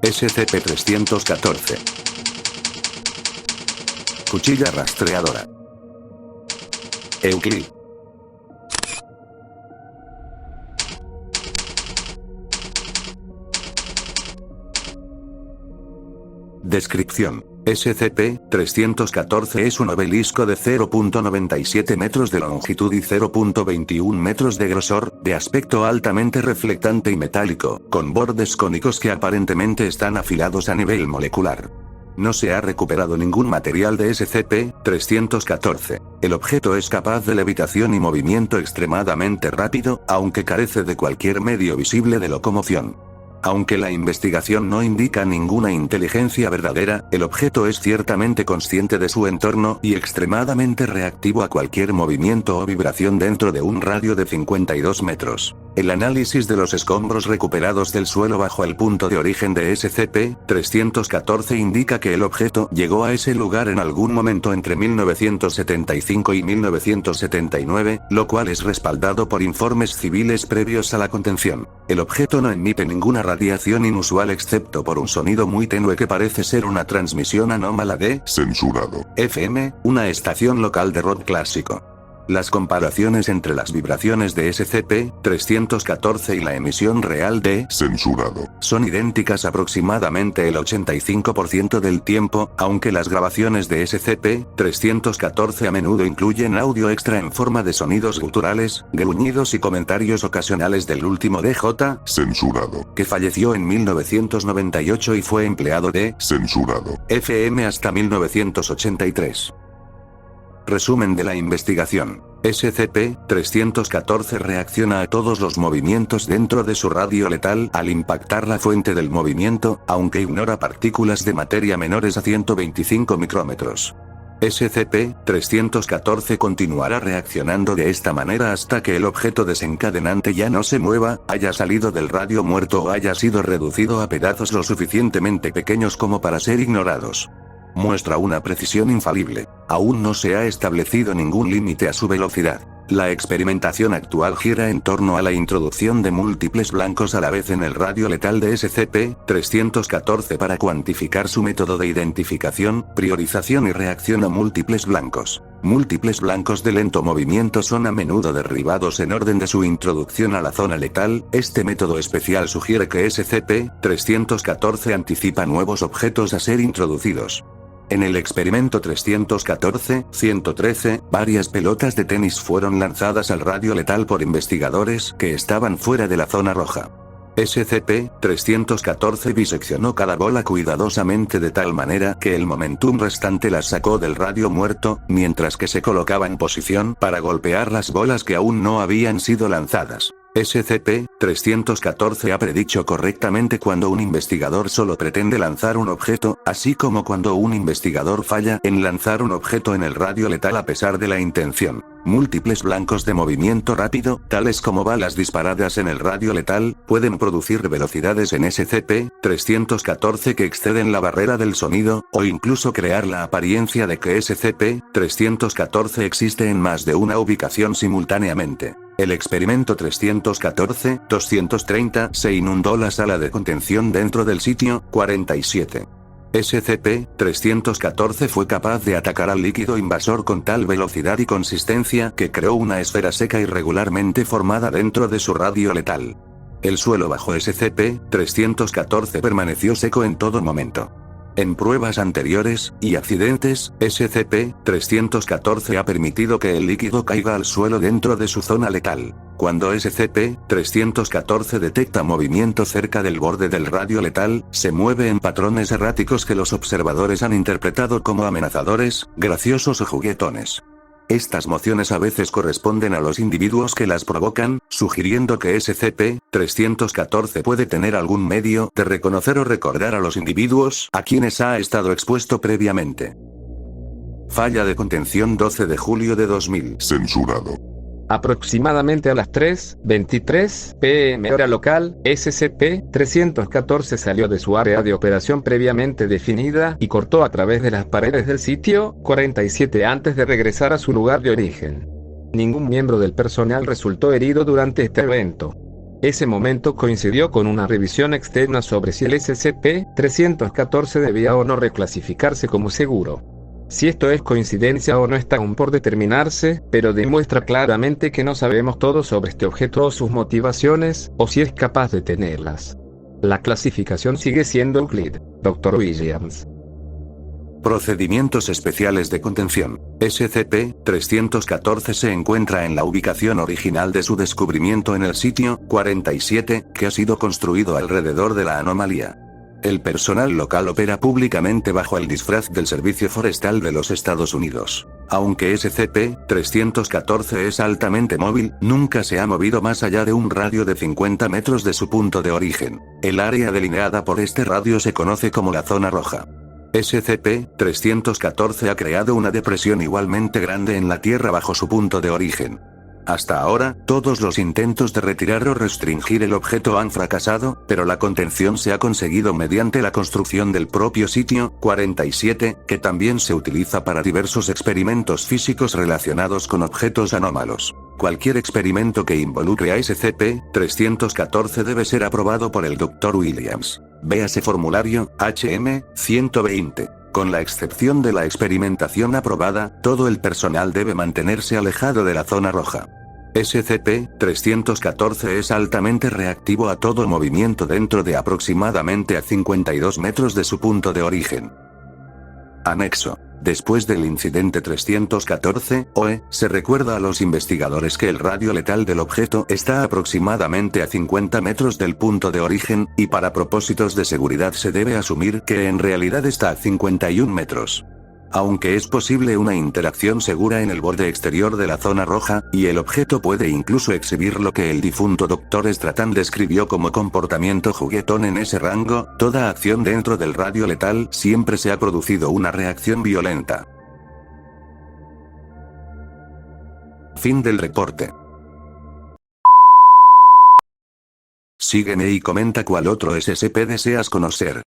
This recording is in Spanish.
SCP-314. Cuchilla rastreadora. Euclid. Descripción. SCP-314 es un obelisco de 0.97 metros de longitud y 0.21 metros de grosor, de aspecto altamente reflectante y metálico, con bordes cónicos que aparentemente están afilados a nivel molecular. No se ha recuperado ningún material de SCP-314. El objeto es capaz de levitación y movimiento extremadamente rápido, aunque carece de cualquier medio visible de locomoción. Aunque la investigación no indica ninguna inteligencia verdadera, el objeto es ciertamente consciente de su entorno y extremadamente reactivo a cualquier movimiento o vibración dentro de un radio de 52 metros. El análisis de los escombros recuperados del suelo bajo el punto de origen de SCP-314 indica que el objeto llegó a ese lugar en algún momento entre 1975 y 1979, lo cual es respaldado por informes civiles previos a la contención. El objeto no emite ninguna radiación inusual excepto por un sonido muy tenue que parece ser una transmisión anómala de censurado FM, una estación local de rock clásico. Las comparaciones entre las vibraciones de SCP-314 y la emisión real de censurado son idénticas aproximadamente el 85% del tiempo, aunque las grabaciones de SCP-314 a menudo incluyen audio extra en forma de sonidos guturales, gruñidos y comentarios ocasionales del último DJ, censurado que falleció en 1998 y fue empleado de censurado FM hasta 1983. Resumen de la investigación. SCP-314 reacciona a todos los movimientos dentro de su radio letal al impactar la fuente del movimiento, aunque ignora partículas de materia menores a 125 micrómetros. SCP-314 continuará reaccionando de esta manera hasta que el objeto desencadenante ya no se mueva, haya salido del radio muerto o haya sido reducido a pedazos lo suficientemente pequeños como para ser ignorados. Muestra una precisión infalible. Aún no se ha establecido ningún límite a su velocidad. La experimentación actual gira en torno a la introducción de múltiples blancos a la vez en el radio letal de SCP-314 para cuantificar su método de identificación, priorización y reacción a múltiples blancos. Múltiples blancos de lento movimiento son a menudo derribados en orden de su introducción a la zona letal. Este método especial sugiere que SCP-314 anticipa nuevos objetos a ser introducidos. En el experimento 314-113, varias pelotas de tenis fueron lanzadas al radio letal por investigadores que estaban fuera de la zona roja. SCP-314 diseccionó cada bola cuidadosamente de tal manera que el momentum restante las sacó del radio muerto, mientras que se colocaba en posición para golpear las bolas que aún no habían sido lanzadas. SCP-314 ha predicho correctamente cuando un investigador solo pretende lanzar un objeto, así como cuando un investigador falla en lanzar un objeto en el radio letal a pesar de la intención. Múltiples blancos de movimiento rápido, tales como balas disparadas en el radio letal, pueden producir velocidades en SCP-314 que exceden la barrera del sonido, o incluso crear la apariencia de que SCP-314 existe en más de una ubicación simultáneamente. El experimento 314-230 se inundó la sala de contención dentro del sitio 47. SCP-314 fue capaz de atacar al líquido invasor con tal velocidad y consistencia que creó una esfera seca irregularmente formada dentro de su radio letal. El suelo bajo SCP-314 permaneció seco en todo momento. En pruebas anteriores y accidentes, SCP-314 ha permitido que el líquido caiga al suelo dentro de su zona letal. Cuando SCP-314 detecta movimiento cerca del borde del radio letal, se mueve en patrones erráticos que los observadores han interpretado como amenazadores, graciosos o juguetones. Estas mociones a veces corresponden a los individuos que las provocan, sugiriendo que SCP-314 puede tener algún medio de reconocer o recordar a los individuos a quienes ha estado expuesto previamente. Falla de contención 12 de julio de 2000. Censurado. Aproximadamente a las 3:23 p.m. hora local, SCP-314 salió de su área de operación previamente definida y cortó a través de las paredes del sitio 47 antes de regresar a su lugar de origen. Ningún miembro del personal resultó herido durante este evento. Ese momento coincidió con una revisión externa sobre si el SCP-314 debía o no reclasificarse como seguro. Si esto es coincidencia o no está aún por determinarse, pero demuestra claramente que no sabemos todo sobre este objeto o sus motivaciones, o si es capaz de tenerlas. La clasificación sigue siendo Euclid, Dr. Williams. Procedimientos especiales de contención. SCP-314 se encuentra en la ubicación original de su descubrimiento en el sitio 47, que ha sido construido alrededor de la anomalía. El personal local opera públicamente bajo el disfraz del Servicio Forestal de los Estados Unidos. Aunque SCP-314 es altamente móvil, nunca se ha movido más allá de un radio de 50 metros de su punto de origen. El área delineada por este radio se conoce como la zona roja. SCP-314 ha creado una depresión igualmente grande en la Tierra bajo su punto de origen. Hasta ahora, todos los intentos de retirar o restringir el objeto han fracasado, pero la contención se ha conseguido mediante la construcción del propio sitio 47, que también se utiliza para diversos experimentos físicos relacionados con objetos anómalos. Cualquier experimento que involucre a SCP-314 debe ser aprobado por el Dr. Williams. Véase formulario HM-120. Con la excepción de la experimentación aprobada, todo el personal debe mantenerse alejado de la zona roja. SCP-314 es altamente reactivo a todo movimiento dentro de aproximadamente a 52 metros de su punto de origen. Anexo. Después del incidente 314-OE, se recuerda a los investigadores que el radio letal del objeto está aproximadamente a 50 metros del punto de origen, y para propósitos de seguridad se debe asumir que en realidad está a 51 metros. Aunque es posible una interacción segura en el borde exterior de la zona roja, y el objeto puede incluso exhibir lo que el difunto Dr. Stratan describió como comportamiento juguetón en ese rango, toda acción dentro del radio letal siempre se ha producido una reacción violenta. Fin del reporte. Sígueme y comenta cuál otro SCP deseas conocer.